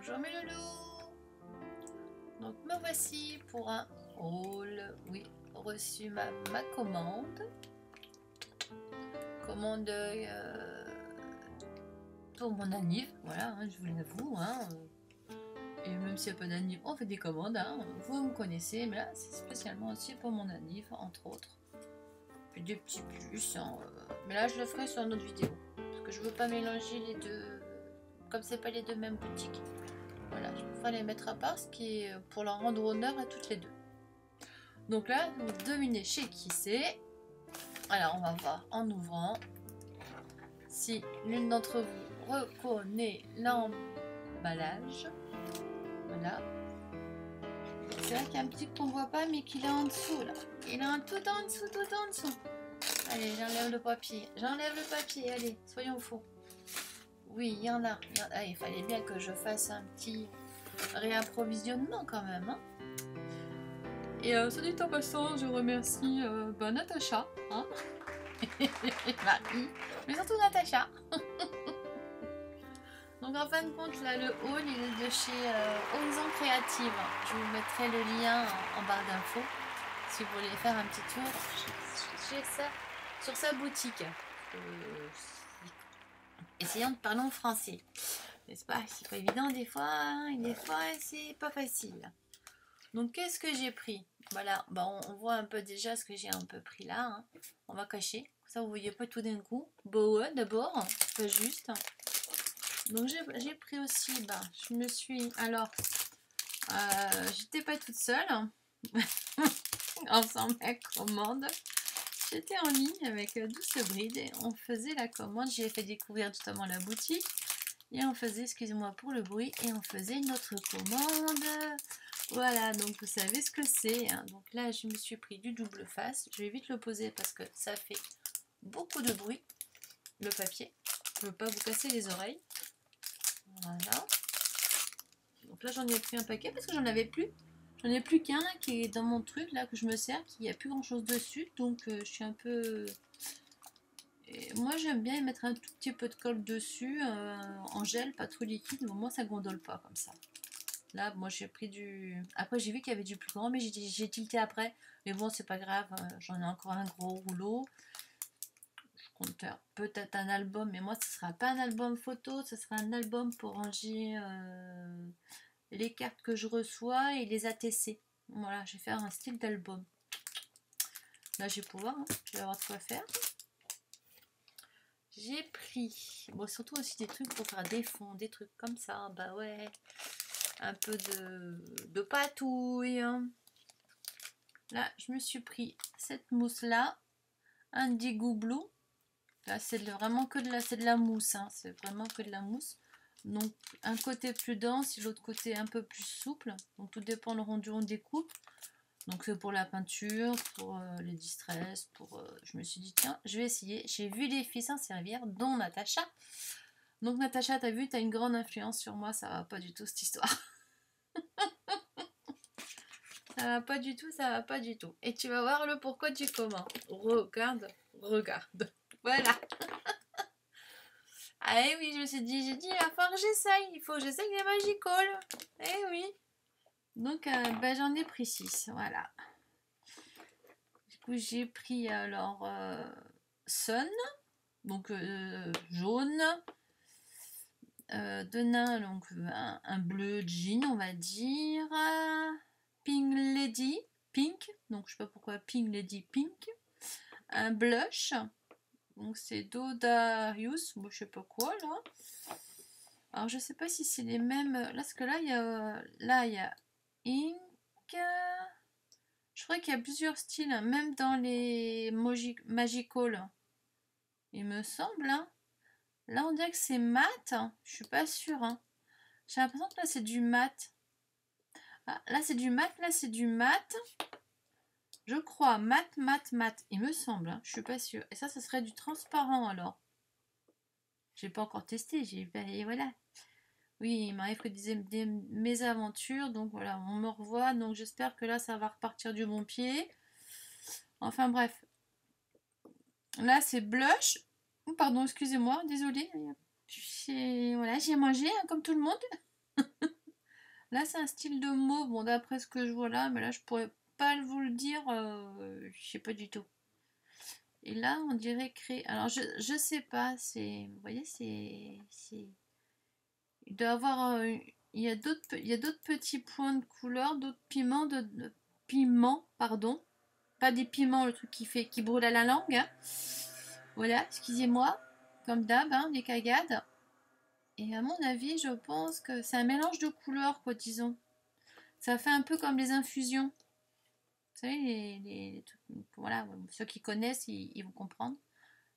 Bonjour mes loulous. Donc me voici pour un haul. Oui, reçu ma commande. Commande pour mon anniv. Voilà, hein, je vous l'avoue. Hein, et même s'il n'y a pas d'anniv, on fait des commandes. Hein, vous me connaissez, mais là c'est spécialement aussi pour mon anniv, entre autres. Puis des petits plus. Hein, mais là je le ferai sur une autre vidéo. Parce que je veux pas mélanger les deux. Comme c'est pas les deux mêmes boutiques. Voilà, je préfère les mettre à part, ce qui est pour leur rendre honneur à toutes les deux. Donc là, vous devinez chez qui c'est. Alors, on va voir en ouvrant si l'une d'entre vous reconnaît l'emballage. Voilà. C'est vrai qu'il y a un petit qu'on voit pas, mais qu'il est en dessous là. Il est tout en dessous, tout en dessous. Allez, j'enlève le papier. J'enlève le papier, allez, soyons fous. Oui, il y en a. Ah, il fallait bien que je fasse un petit réapprovisionnement quand même. Hein. Et ça dit en passant, je remercie Natacha, hein Marie, mais surtout Natacha. Donc en fin de compte, là, le haul, il est de chez Horizon Créative. Je vous mettrai le lien en barre d'infos si vous voulez faire un petit tour chez ça, sur sa boutique. Essayons de parler en français. N'est-ce pas? C'est pas évident des fois, hein, et des fois c'est pas facile. Donc qu'est-ce que j'ai pris? Voilà, bon, on voit un peu déjà ce que j'ai un peu pris là. Hein. On va cacher, ça vous voyez pas tout d'un coup. Bon ouais, d'abord, pas juste. Donc j'ai pris aussi, je me suis, alors, j'étais pas toute seule en faisant ma commande. J'étais en ligne avec Douce Bride et on faisait la commande. J'ai fait découvrir justement la boutique et on faisait, excusez-moi pour le bruit, et on faisait notre commande. Voilà, donc vous savez ce que c'est. Hein. Donc là, je me suis pris du double face. Je vais vite le poser parce que ça fait beaucoup de bruit, le papier. Je ne veux pas vous casser les oreilles. Voilà. Donc là, j'en ai pris un paquet parce que j'en avais plus. J'en ai plus qu'un qui est dans mon truc là que je me sers, qui n'y a plus grand chose dessus. Donc je suis un peu... Et moi, j'aime bien mettre un tout petit peu de colle dessus, en gel, pas trop liquide. Mais au moins, ça gondole pas comme ça. Là, moi, j'ai pris du... Après, j'ai vu qu'il y avait du plus grand, mais j'ai tilté après. Mais bon, c'est pas grave. J'en ai encore un gros rouleau. Je compte faire peut-être un album, mais moi, ce sera pas un album photo. Ce sera un album pour ranger les cartes que je reçois et les ATC. Voilà, je vais faire un style d'album. Là, je vais pouvoir. Hein, je vais avoir de quoi faire. J'ai pris... Bon, surtout aussi des trucs pour faire des fonds, des trucs comme ça. Bah ouais... Un peu de patouille. Là, je me suis pris cette mousse-là. Indigo Blue. Là, c'est vraiment que de la, c'est de la mousse. Hein. C'est vraiment que de la mousse. Donc, un côté plus dense et l'autre côté un peu plus souple. Donc, tout dépend le rendu on découpe. Donc, c'est pour la peinture, pour les distress, pour... je me suis dit, tiens, je vais essayer. J'ai vu les filles s'en servir, dont Natacha. Donc, Natacha, t'as vu, t'as une grande influence sur moi. Ça va pas du tout, cette histoire. Ça va pas du tout, ça va pas du tout. Et tu vas voir le pourquoi du comment. Regarde, regarde. Voilà. Ah et oui, je me suis dit, il va falloir que j'essaye. Il faut que j'essaye les Magical. Eh oui. Donc, j'en ai pris 6. Voilà. Du coup, j'ai pris alors Sun. Donc, jaune. De nain, donc un bleu jean, on va dire. Pink Lady, pink, donc je sais pas pourquoi Pink Lady pink, un blush, donc c'est Dodarius, bon, je sais pas quoi là. Alors je sais pas si c'est les mêmes, là parce que là il y a ink, je crois qu'il y a plusieurs styles, hein, même dans les Magical, il me semble. Hein. Là on dirait que c'est mat, hein. Je suis pas sûre. Hein. J'ai l'impression que là c'est du mat. Ah, là c'est du mat, là c'est du mat. Je crois, mat. Il me semble, hein, je suis pas sûre. Et ça serait du transparent alors. J'ai pas encore testé, et voilà. Oui, il m'arrive que des mésaventures, donc voilà, on me revoit, donc j'espère que là ça va repartir du bon pied. Enfin bref. Là c'est blush. Oh, pardon, excusez-moi, désolée. Voilà, j'ai mangé hein, comme tout le monde. Là, c'est un style de mauve, bon, d'après ce que je vois là, mais là, je pourrais pas vous le dire, je sais pas du tout. Et là, on dirait créer. Alors, je sais pas, c'est. Vous voyez, il doit avoir. Il y a d'autres petits points de couleur, d'autres piments, piments, pardon. Pas des piments, le truc qui brûle à la langue, hein. Voilà, excusez-moi. Comme d'hab, hein, les cagades. Et à mon avis, je pense que c'est un mélange de couleurs, quoi, disons. Ça fait un peu comme les infusions. Vous savez, les trucs, voilà, ceux qui connaissent, ils vont comprendre.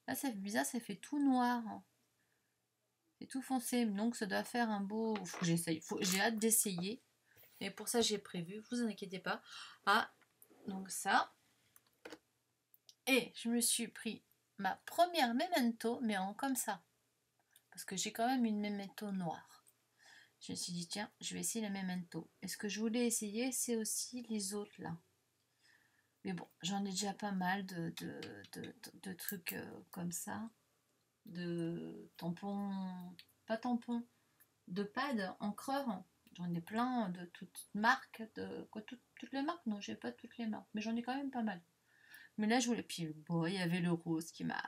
Là, ça fait bizarre, ça fait tout noir, hein. C'est tout foncé, donc ça doit faire un beau. Faut que j'essaye. J'ai hâte d'essayer. Et pour ça, j'ai prévu, vous inquiétez pas. Ah, donc ça. Et je me suis pris ma première memento, mais en comme ça. Parce que j'ai quand même une memento noire. Je me suis dit, tiens, je vais essayer la memento. Et ce que je voulais essayer, c'est aussi les autres là. Mais bon, j'en ai déjà pas mal de trucs comme ça. De tampons, pas tampons, de pads encreurs. J'en ai plein de toutes marques, toutes les marques. Non, j'ai pas toutes les marques, mais j'en ai quand même pas mal. Mais là, je voulais. Puis bon, il y avait le rose qui m'a.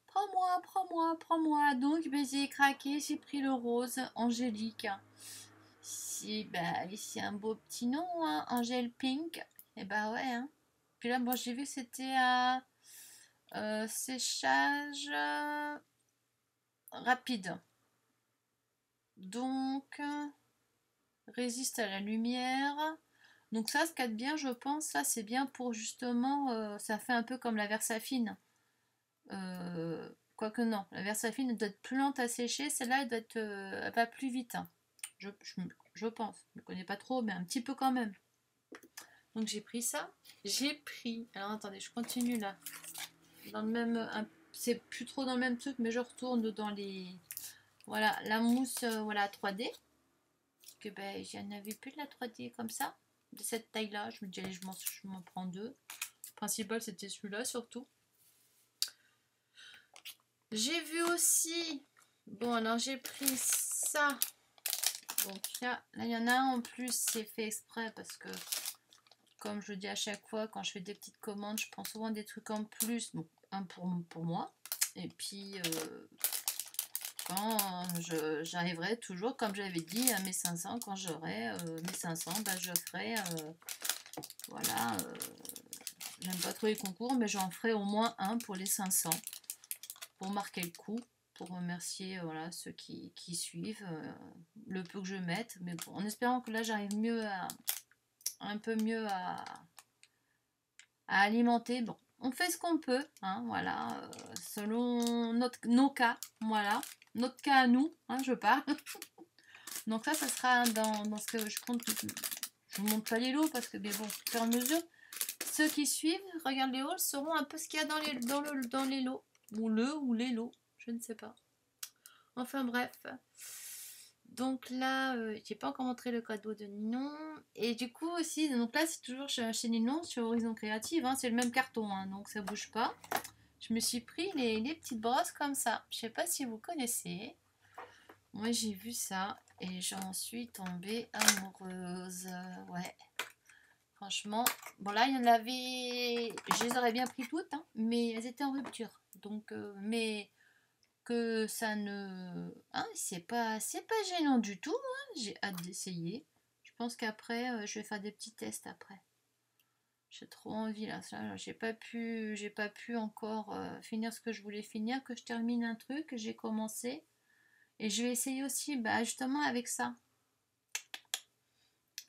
Prends-moi, prends-moi, prends-moi. Donc, ben, j'ai craqué, j'ai pris le rose angélique. Si, bah, ici un beau petit nom, hein, Angel Pink. Et bah ouais, hein. Puis là, bon, j'ai vu que c'était à séchage rapide. Donc, résiste à la lumière. Donc ça, ce qu'il y a de bien, je pense, ça c'est bien pour justement, ça fait un peu comme la Versafine. Quoique non, la Versafine elle doit être plus lente à sécher, celle-là elle va plus vite, hein. Je pense, je ne connais pas trop, mais un petit peu quand même. Donc j'ai pris ça. J'ai pris, alors attendez, je continue là. Dans le même, c'est plus trop dans le même truc, mais je retourne dans les, voilà, la mousse, voilà, 3D. Que ben, j'en avais plus de la 3D comme ça, de cette taille-là. Je me dis, allez, je m'en prends deux. Le principal, c'était celui-là surtout. J'ai vu aussi, bon, alors j'ai pris ça. Donc là, il y en a un en plus, c'est fait exprès parce que, comme je le dis à chaque fois, quand je fais des petites commandes, je prends souvent des trucs en plus. Donc, un pour moi. Et puis, quand j'arriverai toujours, comme j'avais dit, à mes 500, quand j'aurai mes 500, bah, je ferai, voilà, j'aime pas trop les concours, mais j'en ferai au moins un pour les 500, pour marquer le coup, pour remercier voilà, ceux qui suivent, le peu que je mette, mais bon, en espérant que là j'arrive un peu mieux à alimenter. Bon, on fait ce qu'on peut, hein, voilà, selon nos cas, voilà, notre cas à nous, hein, je parle. Donc ça sera dans ce que je compte. Je vous montre pas les lots parce que, mais bon, au fur et à mesure, ceux qui suivent, regardent les hauls, sauront un peu ce qu'il y a dans les lots. Ou les lots, je ne sais pas. Enfin bref. Donc là, j'ai pas encore montré le cadeau de Ninon. Et du coup aussi, donc là c'est toujours chez Ninon, sur Horizon Créative, hein, c'est le même carton, hein, donc ça bouge pas. Je me suis pris les petites brosses comme ça. Je sais pas si vous connaissez. Moi j'ai vu ça et j'en suis tombée amoureuse. Ouais. Franchement, bon là il y en avait, je les aurais bien pris toutes, hein, mais elles étaient en rupture. Donc, mais que ça ne, hein, c'est pas gênant du tout. Hein. J'ai hâte d'essayer. Je pense qu'après, je vais faire des petits tests après. J'ai trop envie là. Ça, j'ai pas pu encore finir ce que je voulais finir, que je termine un truc que j'ai commencé. Et je vais essayer aussi, bah, justement avec ça.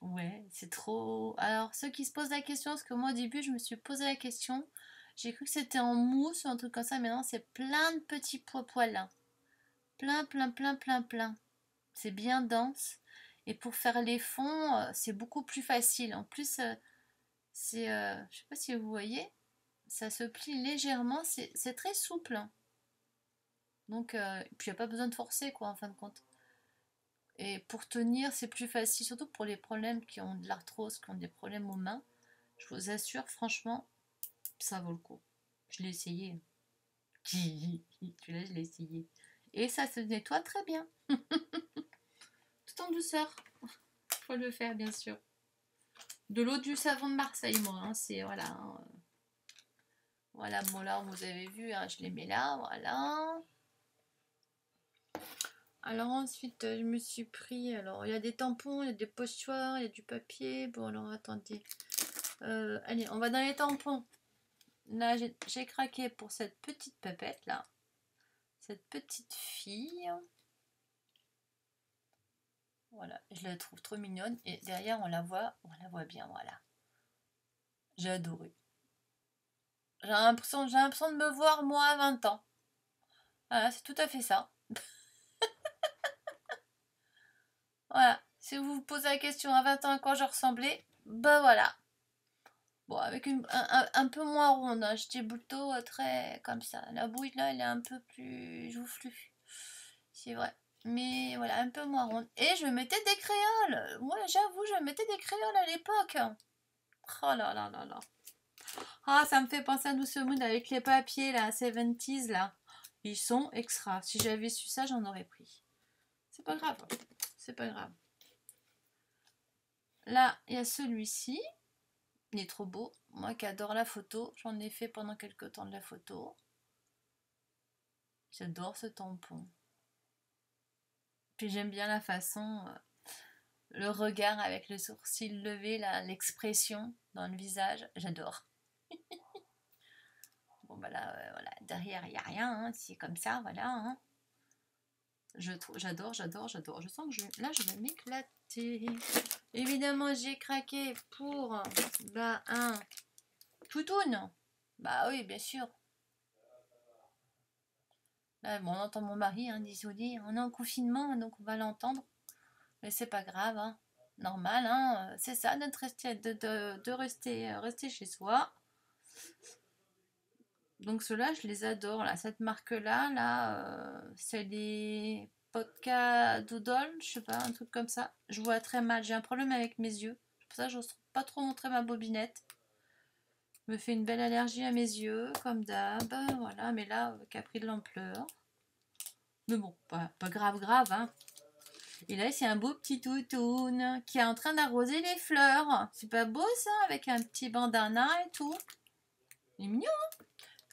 Ouais, c'est trop. Alors, ceux qui se posent la question, parce que moi au début, je me suis posé la question. J'ai cru que c'était en mousse ou un truc comme ça, mais non, c'est plein de petits poils, hein. Plein, plein, plein, plein, plein. C'est bien dense. Et pour faire les fonds, c'est beaucoup plus facile. En plus, je sais pas si vous voyez, ça se plie légèrement. C'est très souple, hein. Donc, puis il n'y a pas besoin de forcer, quoi, en fin de compte. Et pour tenir, c'est plus facile, surtout pour les problèmes qui ont de l'arthrose, qui ont des problèmes aux mains. Je vous assure, franchement, ça vaut le coup. Je l'ai essayé. Je l'ai essayé. Et ça se nettoie très bien. Tout en douceur. Faut le faire, bien sûr. De l'eau du savon de Marseille, moi. Hein, c'est, voilà. Hein. Voilà, bon, là, vous avez vu, hein, je les mets là, voilà. Alors ensuite, je me suis pris... Alors, il y a des tampons, il y a des pochoirs, il y a du papier. Bon, alors, attendez. Allez, on va dans les tampons. Là, j'ai craqué pour cette petite pépette, là. Cette petite fille. Voilà, je la trouve trop mignonne. Et derrière, on la voit bien, voilà. J'ai adoré. J'ai l'impression de me voir, moi, à 20 ans. Voilà, c'est tout à fait ça. Voilà, si vous vous posez la question à 20 ans à quoi je ressemblais, bah voilà. Bon, avec un peu moins ronde, hein. J'étais plutôt très comme ça. La bouille là, elle est un peu plus joufflue. C'est vrai. Mais voilà, un peu moins ronde. Et je mettais des créoles. Moi, j'avoue, je mettais des créoles à l'époque. Oh là là là là. Ah, ça me fait penser à Nous Mood avec les papiers là, 70s là. Ils sont extra. Si j'avais su ça, j'en aurais pris. C'est pas grave. C'est pas grave. Là, il y a celui-ci. Il est trop beau. Moi qui adore la photo, j'en ai fait pendant quelques temps de la photo. J'adore ce tampon. Puis j'aime bien la façon, le regard avec le sourcil levé, l'expression dans le visage. J'adore. Bon bah là, voilà, derrière il n'y a rien, hein. C'est comme ça, voilà. Hein. J'adore. Je sens que là je vais m'éclater. Évidemment j'ai craqué pour un toutoune. Bah oui, bien sûr. Là, bon, on entend mon mari, hein, désolé. On est en confinement, donc on va l'entendre. Mais c'est pas grave, hein. Normal, hein. C'est ça, de rester chez soi. Donc ceux-là, je les adore. Là, cette marque-là, c'est les Podka Doodle, je sais pas, un truc comme ça. Je vois très mal, j'ai un problème avec mes yeux. C'est pour ça que je n'ose pas trop montrer ma bobinette. Me fait une belle allergie à mes yeux, comme d'hab. Voilà, mais là, qui a pris de l'ampleur. Mais bon, pas grave, hein. Et là, c'est un beau petit toutoune qui est en train d'arroser les fleurs. C'est pas beau ça, avec un petit bandana et tout. Il est mignon, hein.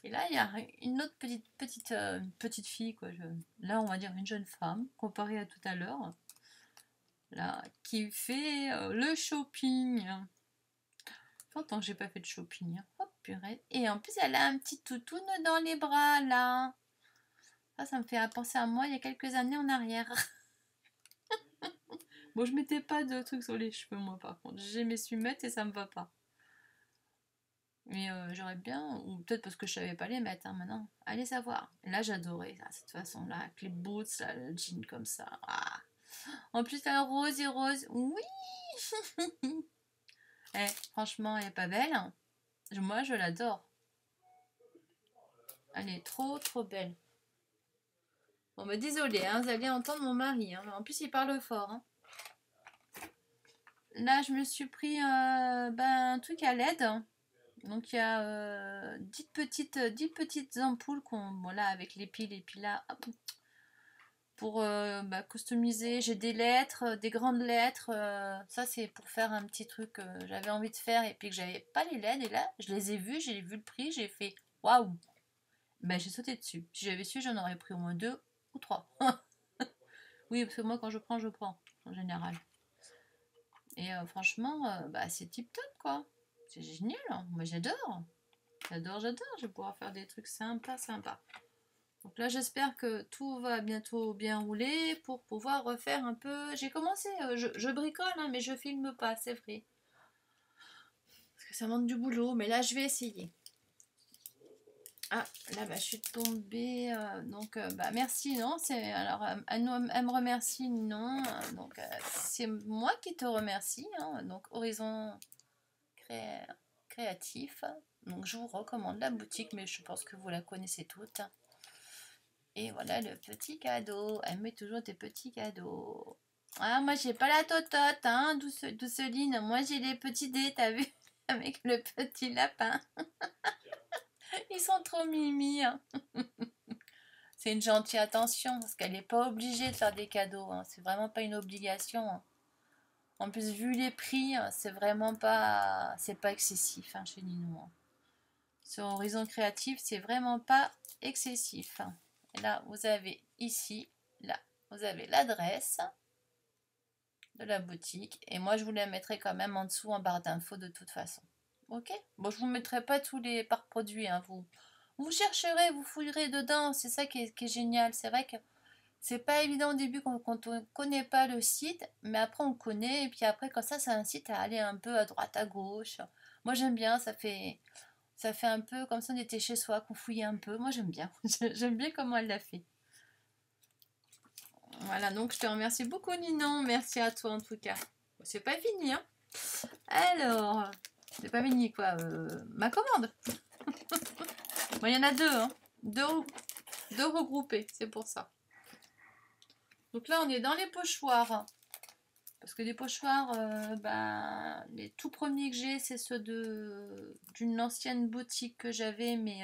Et là, il y a une autre petite fille, quoi. Là, on va dire une jeune femme, comparée à tout à l'heure. Là, qui fait le shopping. Ça fait longtemps que j'ai pas fait de shopping. Hein. Hop, purée. Et en plus, elle a un petit toutoune dans les bras, là. Ça me fait penser à moi il y a quelques années en arrière. Bon, je mettais pas de trucs sur les cheveux, moi, par contre. J'ai mes mettre et ça me va pas. Mais j'aurais bien, ou peut-être parce que je savais pas les mettre, hein, maintenant. Allez savoir. Et là, j'adorais ça, cette façon-là, avec les boots, là, le jean comme ça. Ah. En plus, un rose et rose. Oui. Eh, franchement, elle est pas belle. Hein. Moi, je l'adore. Elle est trop, trop belle. Bon, bah, désolé, hein, vous allez entendre mon mari. Hein. En plus, il parle fort. Hein. Là, je me suis pris un truc à LED. Donc, il y a 10 petites ampoules là, avec les piles et puis là, hop, pour customiser. J'ai des lettres, des grandes lettres. Ça, c'est pour faire un petit truc que j'avais envie de faire et puis que j'avais pas les LED. Et là, je les ai vus, j'ai vu le prix, j'ai fait waouh! Ben, j'ai sauté dessus. Si j'avais su, j'en aurais pris au moins 2 ou 3. Oui, parce que moi, quand je prends en général. Et franchement, c'est tip top quoi. C'est génial. Hein. Moi, j'adore. J'adore. Je vais pouvoir faire des trucs sympas. Donc là, j'espère que tout va bientôt bien rouler pour pouvoir refaire un peu. J'ai commencé, je bricole, hein, mais je filme pas, c'est vrai. Parce que ça manque du boulot, mais là, je vais essayer. Ah, là, je suis tombée. Donc, merci, non. Alors, elle me remercie, non. Donc, c'est moi qui te remercie. Hein, donc, Horizon Créatif. Donc, je vous recommande la boutique, mais je pense que vous la connaissez toutes. Et voilà le petit cadeau. Elle met toujours des petits cadeaux. Ah, moi, j'ai pas la totote, hein, douceline. Moi, j'ai les petits dés, t'as vu? Avec le petit lapin. Ils sont trop mimi. Hein. C'est une gentille attention, parce qu'elle n'est pas obligée de faire des cadeaux. Hein. C'est vraiment pas une obligation. Hein. En plus, vu les prix, c'est vraiment pas, c'est pas excessif hein, chez Nino. Hein. Sur Horizon Créatif, c'est vraiment pas excessif. Et là, vous avez ici, là, vous avez l'adresse de la boutique. Et moi, je vous la mettrai quand même en dessous en barre d'infos de toute façon. Ok? Bon, je vous mettrai pas tous les par produits. Hein, vous chercherez, vous fouillerez dedans. C'est ça qui est génial. C'est vrai que c'est pas évident au début quand on connaît pas le site, mais après on connaît. Et puis après, comme ça, c'est un site à aller un peu à droite, à gauche. Moi, j'aime bien. Ça fait un peu comme si on était chez soi, qu'on fouillait un peu. Moi, j'aime bien. J'aime bien comment elle l'a fait. Voilà, donc je te remercie beaucoup, Ninon. Merci à toi en tout cas. C'est pas fini, hein. Alors, c'est pas fini quoi. Ma commande. Bon, il y en a deux, hein. Deux regroupés, c'est pour ça. Donc là, on est dans les pochoirs. Parce que les pochoirs, ben, les tout premiers que j'ai, c'est ceux d'une ancienne boutique que j'avais, mais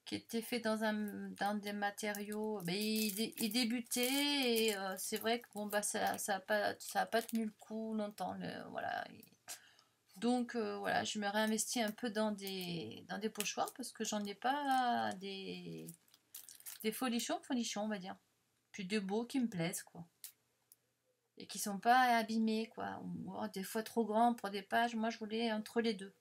qui était fait dans des matériaux. Ben, il débutait et c'est vrai que bon, bah, ça a pas tenu le coup longtemps. Voilà. Donc voilà, je me réinvestis un peu dans des pochoirs parce que j'en ai pas des folichons, on va dire. Puis des beaux qui me plaisent, quoi. Et qui sont pas abîmés, quoi. Ou des fois trop grands pour des pages. Moi, je voulais entre les deux.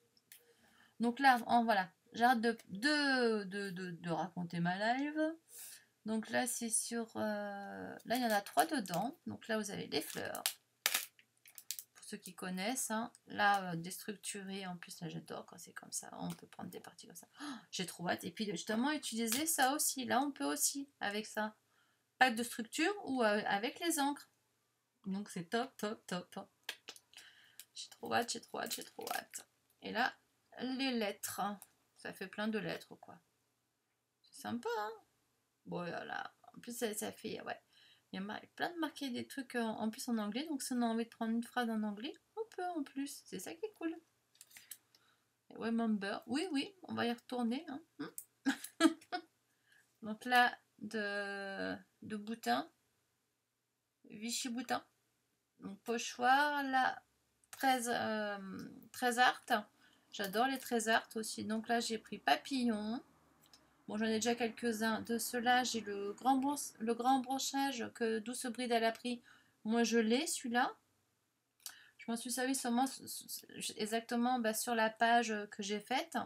Donc là, voilà. J'arrête de raconter ma live. Donc là, c'est sur... là, il y en a 3 dedans. Donc là, vous avez les fleurs. Pour ceux qui connaissent. Hein. Là, déstructuré. En plus, là, j'adore quand c'est comme ça. On peut prendre des parties comme ça. Oh, j'ai trop hâte. Et puis, justement, utiliser ça aussi. Là, on peut aussi avec ça. Pack de structure ou avec les encres. Donc, c'est top, top, top. J'ai trop hâte, j'ai trop hâte, j'ai trop hâte. Et là, les lettres. Ça fait plein de lettres, quoi. C'est sympa, hein. Bon, voilà. En plus, ça fait... Ouais. Il y a plein de marqués des trucs en plus en anglais. Donc, si on a envie de prendre une phrase en anglais, on peut en plus. C'est ça qui est cool. Remember. Oui, oui, on va y retourner. Hein. Donc là, de Boutin. Vichy Boutin. Donc, pochoir. Là, 13 art. J'adore les 13 art aussi. Donc là, j'ai pris papillon. Bon, j'en ai déjà quelques-uns. De ceux-là, j'ai le grand brochage que Douce Bride elle a pris. Moi, je l'ai, celui-là. Je m'en suis servi seulement exactement sur la page que j'ai faite.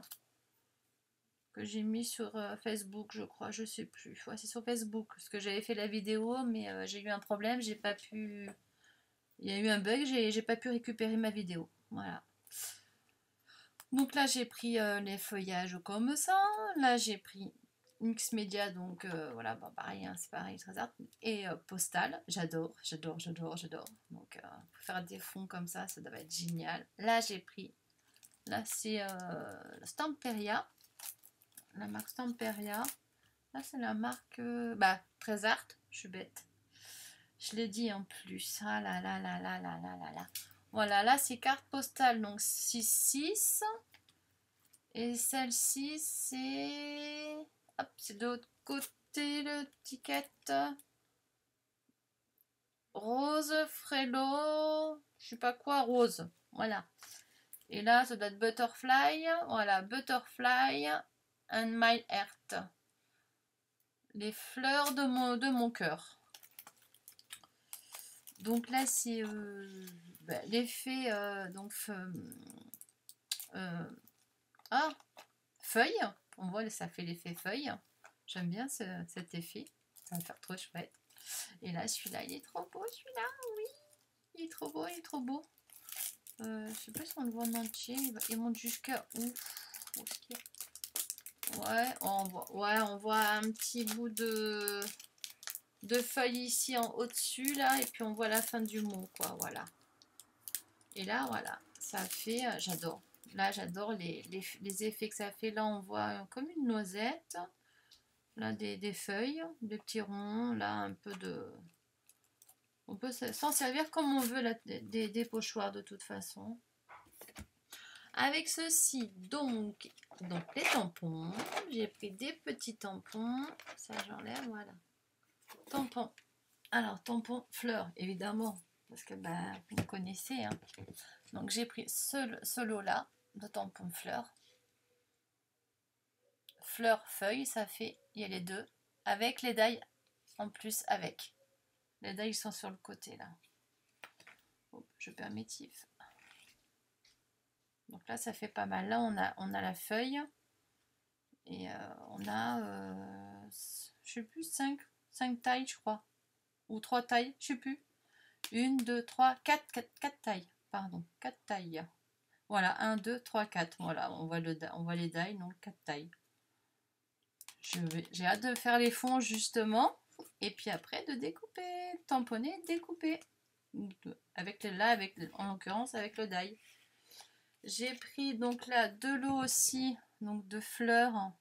Que j'ai mis sur Facebook, je crois. Je sais plus. Ouais, c'est sur Facebook. Parce que j'avais fait la vidéo, mais j'ai eu un problème. J'ai pas pu... Il y a eu un bug. J'ai pas pu récupérer ma vidéo. Voilà. Donc là, j'ai pris les feuillages comme ça. Là, j'ai pris Mix Media, donc voilà, bon, pareil, hein, c'est pareil, très art. Et Postal, j'adore. Donc, pour faire des fonds comme ça doit être génial. Là, j'ai pris, là, c'est Stamperia, la marque Stamperia. Là, c'est la marque, très art, je suis bête. Je l'ai dit en plus. Ah là là là là là là là là. Voilà, là, c'est carte postale, donc 6-6. Et celle-ci, c'est... Hop, c'est de l'autre côté, l'étiquette. Rose, frêlo, je sais pas quoi, rose. Voilà. Et là, ça doit être Butterfly. Voilà, Butterfly and My Heart. Les fleurs de mon cœur. Donc là, c'est l'effet... feuille. On voit, ça fait l'effet feuille. J'aime bien cet effet. Ça va faire trop chouette. Et là, celui-là, il est trop beau, celui-là. Oui, il est trop beau, il est trop beau. Je sais pas si on le voit en entier. Il monte jusqu'à où? Ouais, on voit un petit bout de feuille ici en au-dessus, là. Et puis, on voit la fin du mot, quoi. Voilà. Et là, voilà. Ça fait... j'adore. Là, j'adore les effets que ça fait. Là, on voit comme une noisette. Là, des feuilles, des petits ronds. Là, un peu de... On peut s'en servir comme on veut, là, des pochoirs de toute façon. Avec ceci, donc les tampons. J'ai pris des petits tampons. Ça, j'enlève, voilà. Tampons. Alors, tampons fleurs, évidemment. parce que bah, vous me connaissez. Hein. Donc j'ai pris ce lot-là de tampons fleurs. Fleurs, feuilles, ça fait, il y a les deux. Avec les dailles en plus, avec. Les dailles sont sur le côté là. Oh, je perds mes tifs. Donc là, ça fait pas mal. Là, on a la feuille. Et on a, je sais plus, 5 tailles, je crois. Ou 3 tailles, je sais plus. 1, 2, 3, 4 tailles. Pardon, 4 tailles. Voilà, 1, 2, 3, 4. Voilà, on voit les dailles, donc 4 tailles. J'ai hâte de faire les fonds, justement. Et puis après, de découper. Tamponner, découper. Avec en l'occurrence, avec le die. J'ai pris donc là de l'eau aussi, donc de fleurs,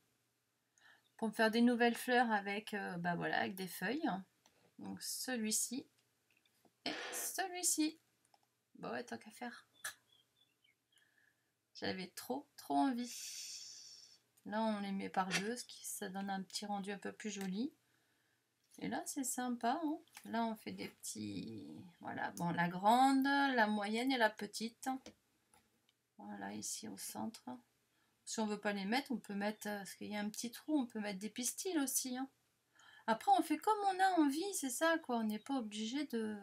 pour me faire des nouvelles fleurs avec, bah voilà, avec des feuilles. Donc celui-ci et celui-ci. Bon ouais, tant qu'à faire. J'avais trop envie. Là on les met par deux, ça donne un petit rendu un peu plus joli. Et là c'est sympa. Hein. Là on fait des petits... Voilà, bon la grande, la moyenne et la petite. Voilà, ici au centre. Si on veut pas les mettre, on peut mettre, parce qu'il y a un petit trou, on peut mettre des pistils aussi. Hein. Après, on fait comme on a envie, c'est ça, quoi. On n'est pas obligé de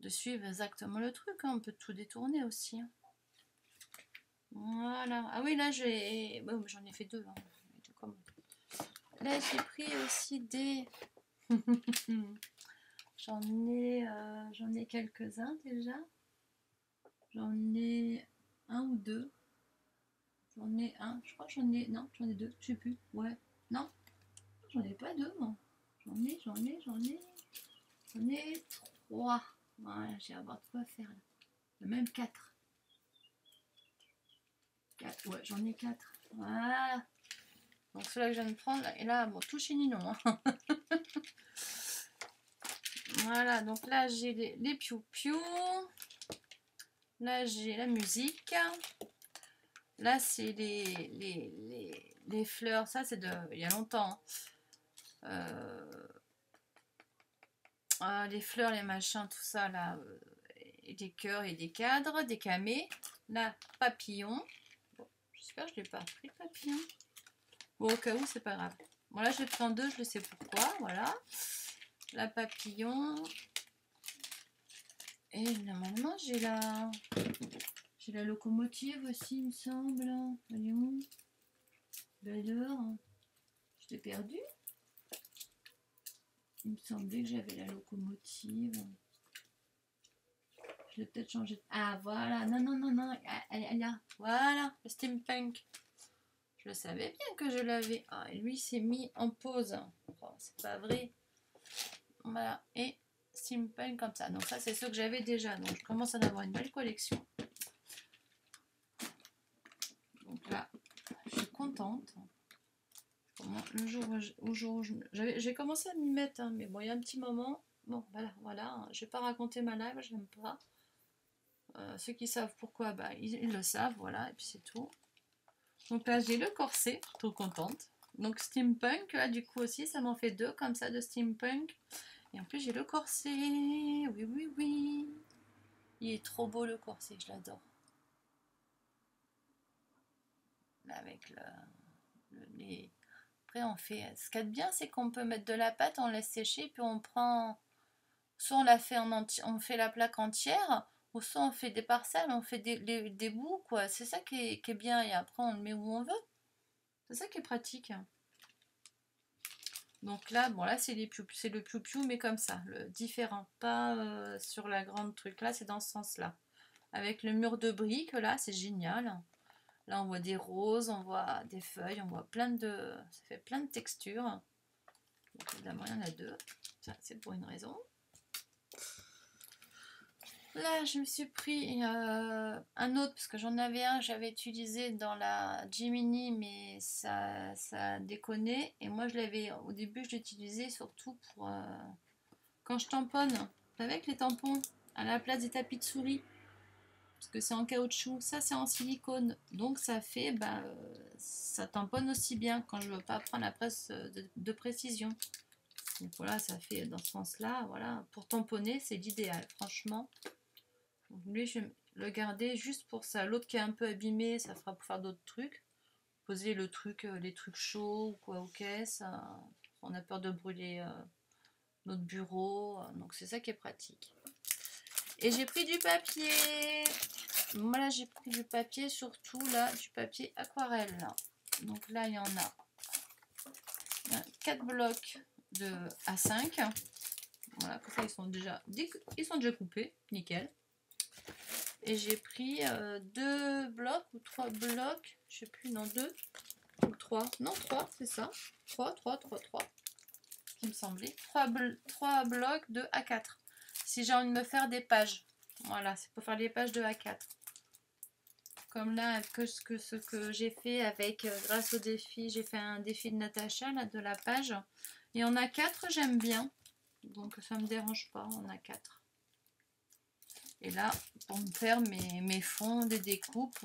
suivre exactement le truc. Hein. On peut tout détourner aussi. Hein. Voilà. Ah oui, là, bon, j'en ai fait deux. Hein. Là, j'ai pris aussi des... j'en ai quelques-uns déjà. J'en ai un ou deux. J'en ai un, je crois que j'en ai... Non, j'en ai deux, je sais plus. Ouais, non, j'en ai pas deux, moi. J'en ai trois. Voilà, j'ai à voir de quoi faire là. Même quatre. Ouais, j'en ai quatre. Voilà. Donc ceux-là que je viens de prendre, et là, bon, tout chez Ninon. Hein. Voilà, donc là j'ai les piou-piou. Là j'ai la musique. Là c'est les fleurs. Ça c'est il y a longtemps. Les fleurs, les machins, tout ça là. Des cœurs et des cadres, des camés. Là, papillon. Bon, j'espère que je ne l'ai pas pris papillon. Bon, au cas où, c'est pas grave. Bon, là, je vais prendre deux, je sais pourquoi. Voilà. La papillon. Et normalement, j'ai la locomotive aussi, il me semble. Elle est où? Alors, je l'ai perdue. Il me semblait que j'avais la locomotive. Je vais peut-être changer. Ah, voilà. Non. Elle est là. Voilà, le steampunk. Je le savais bien que je l'avais. Ah, et lui s'est mis en pause. Oh, c'est pas vrai. Voilà. Et steampunk comme ça. Donc ça, c'est ceux que j'avais déjà. Donc je commence à en avoir une belle collection. Donc là, je suis contente. Le jour où j'ai commencé à m'y mettre, hein, mais bon, il y a un petit moment. Bon, voilà. Je vais pas raconter ma live, j'aime pas. Ceux qui savent pourquoi, bah, ils le savent, voilà, et puis c'est tout. Donc là, j'ai le corset, trop contente. Donc steampunk, là, du coup aussi, ça m'en fait deux comme ça de steampunk. Et en plus, j'ai le corset. Oui. Il est trop beau le corset, je l'adore. Là, avec les... Après, on fait... Ce qu'il y a de bien, c'est qu'on peut mettre de la pâte, on laisse sécher, puis on prend... Soit on la fait en entier, on fait la plaque entière, ou soit on fait des parcelles, on fait des bouts, quoi. C'est ça qui est bien, et après, on le met où on veut. C'est ça qui est pratique. Donc là, bon là c'est le piou-piou, mais comme ça, le différent, pas sur la grande truc. Là, c'est dans ce sens-là. Avec le mur de briques, là, c'est génial. Là, on voit des roses, on voit des feuilles, on voit ça fait plein de textures. Donc, évidemment, il y en a deux. Ça, c'est pour une raison. Là, je me suis pris un autre, parce que j'en avais un, j'avais utilisé dans la Gemini, mais ça a déconné. Et moi, au début, je l'utilisais surtout pour quand je tamponne, avec les tampons, à la place des tapis de souris. Parce que c'est en caoutchouc, ça c'est en silicone. Donc ça fait, ça tamponne aussi bien quand je veux pas prendre la presse de précision. Donc voilà, ça fait dans ce sens-là, voilà. Pour tamponner, c'est l'idéal, franchement. Donc lui, je vais le garder juste pour ça. L'autre qui est un peu abîmé, ça fera pour faire d'autres trucs. Poser le truc, les trucs chauds ou quoi aux caisses. On a peur de brûler notre bureau. Donc c'est ça qui est pratique. Et j'ai pris du papier. Voilà, j'ai pris du papier, surtout là, du papier aquarelle. Là. Donc là, il y en a 4 blocs de A5. Voilà, comme ça, ils sont déjà coupés. Nickel. Et j'ai pris 2 blocs ou 3 blocs. Je sais plus, non, 2 ou 3. Non, 3, c'est ça. 3. Qui me semblait. 3 blocs de A4. Si j'ai envie de me faire des pages. Voilà, c'est pour faire les pages de A4. Comme là, ce que j'ai fait avec, grâce au défi, j'ai fait un défi de Natacha, là, de la page. Et on a 4, j'aime bien. Donc ça me dérange pas, on a 4. Et là, pour me faire mes fonds de découpe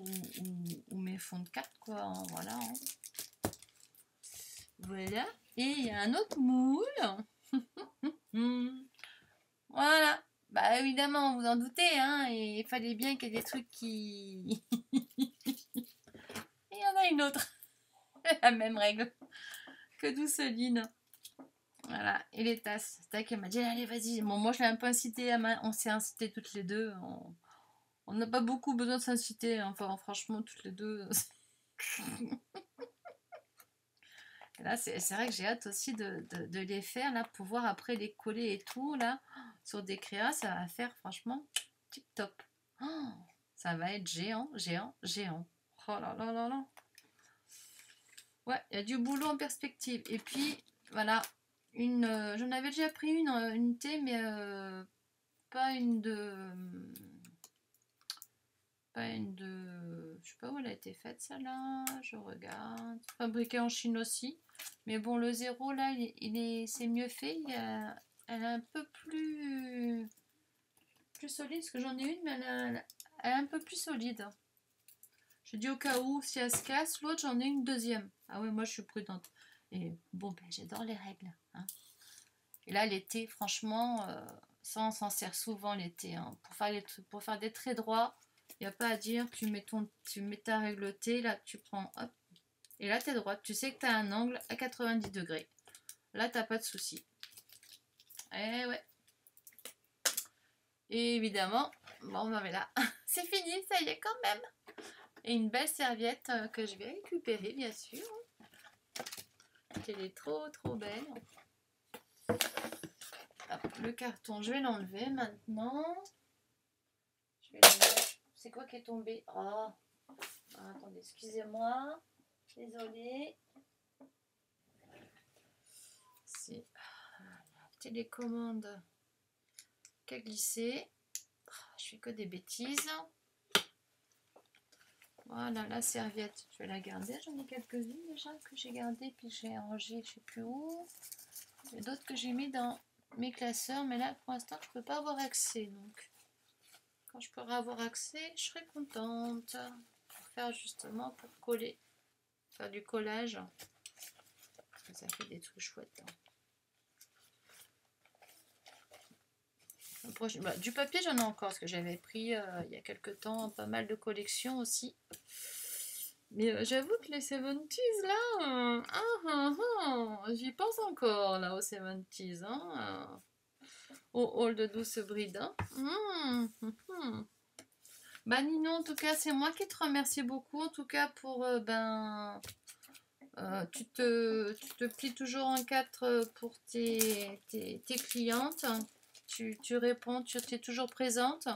ou mes fonds de cartes, quoi. Hein, voilà. Hein. Voilà. Et il y a un autre moule. Voilà. Bah évidemment, vous en doutez, hein. Et il fallait bien qu'il y ait des trucs qui... Il y en a une autre. La même règle que Douceline. Voilà. Et les tasses. Tac, elle m'a dit, allez, vas-y. Bon, moi, je l'ai un peu incité. On s'est incité toutes les deux. On n'a pas beaucoup besoin de s'inciter. Enfin, franchement, toutes les deux. Là, c'est vrai que j'ai hâte aussi de les faire, là, pour pouvoir après les coller et tout, là, sur des créas, ça va faire, franchement, tip top. Oh, ça va être géant. Oh là là là là. Ouais, il y a du boulot en perspective. Et puis, voilà, j'en avais déjà pris une thé, mais pas une de... Je sais pas où elle a été faite, celle-là. Je regarde. Fabriquée en Chine aussi. Mais bon, le zéro, là, c'est mieux fait. Elle est un peu plus solide. Parce que j'en ai une, mais elle est un peu plus solide. Je dis au cas où, si elle se casse. L'autre, j'en ai une deuxième. Ah ouais, moi, je suis prudente. Et bon, ben, j'adore les règles. Hein. Et là, l'été, franchement, ça, on s'en sert souvent l'été. Hein. Pour faire des traits droits. Il n'y a pas à dire, tu mets ta règle T, là tu prends, hop, et là tu es droite, tu sais que tu as un angle à 90 degrés. Là tu n'as pas de souci. Eh ouais. Et évidemment, bon ben là, c'est fini, ça y est quand même. Et une belle serviette que je vais récupérer bien sûr. Elle est trop belle. Hop, le carton, je vais l'enlever maintenant. C'est quoi qui est tombé? Oh. Attendez, excusez-moi. Désolée. C'est la télécommande qui a glissé. Je fais que des bêtises. Voilà, la serviette, je vais la garder. J'en ai quelques-unes déjà que j'ai gardées, puis j'ai rangé, je sais plus où. Il y a d'autres que j'ai mis dans mes classeurs, mais là, pour l'instant, je peux pas avoir accès. Donc, quand je pourrai avoir accès, je serai contente. Pour faire justement, pour coller. Faire du collage. Ça fait des trucs chouettes. Hein. Bah, du papier, j'en ai encore, parce que j'avais pris il y a quelques temps pas mal de collections aussi. Mais j'avoue que les 70s, là, j'y pense encore, là, aux 70s, hein, au hall de Douce Bride. Hein. Bah, Nino, en tout cas, c'est moi qui te remercie beaucoup, en tout cas, pour, tu te plies toujours en 4 pour tes clientes. Tu réponds, tu es toujours présente.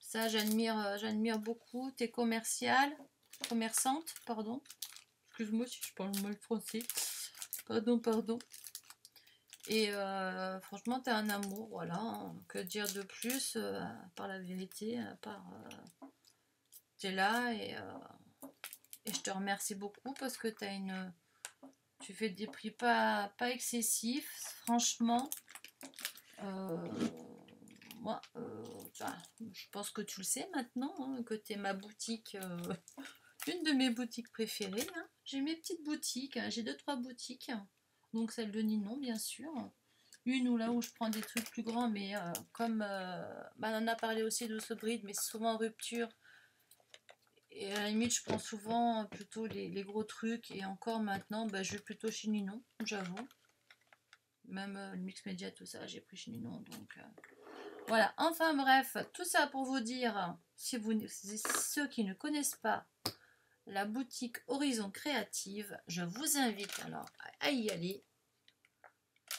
Ça, j'admire beaucoup. Tu es commerçante, pardon. Excuse-moi si je parle mal français. Pardon. Et franchement, tu es un amour, voilà. Hein. Que dire de plus, par la vérité, à part tu es là et je te remercie beaucoup parce que tu fais des prix pas excessifs, franchement. Moi, je pense que tu le sais maintenant, hein, que tu es ma boutique, une de mes boutiques préférées. Hein. J'ai mes petites boutiques, hein, j'ai 2-3 boutiques. Donc celle de Ninon, bien sûr. Une ou là où je prends des trucs plus grands, mais comme on en a parlé aussi de ce bride, mais c'est souvent en rupture. Et à la limite, je prends souvent plutôt les gros trucs. Et encore maintenant, je vais plutôt chez Ninon, j'avoue. Même le mix média, tout ça, j'ai pris chez Ninon. Donc voilà. Enfin bref, tout ça pour vous dire, si ceux qui ne connaissent pas la boutique Horizon Créative, je vous invite alors à y aller.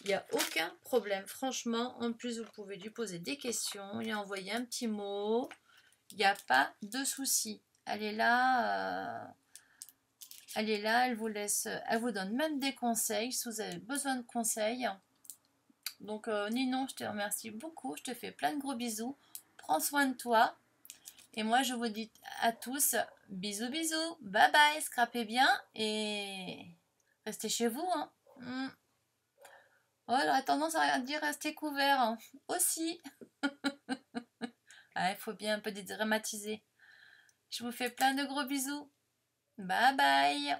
Il n'y a aucun problème, franchement. En plus, vous pouvez lui poser des questions, lui envoyer un petit mot. Il n'y a pas de souci. Elle est là, elle vous laisse, elle vous donne même des conseils si vous avez besoin de conseils. Donc Ninon, je te remercie beaucoup, je te fais plein de gros bisous. Prends soin de toi. Et moi, je vous dis à tous, bisous, bisous. Bye bye, scrapez bien et restez chez vous. Hein. Oh, j'aurais tendance à dire rester couvert hein. Aussi. Il faut bien un peu dédramatiser. Je vous fais plein de gros bisous. Bye bye.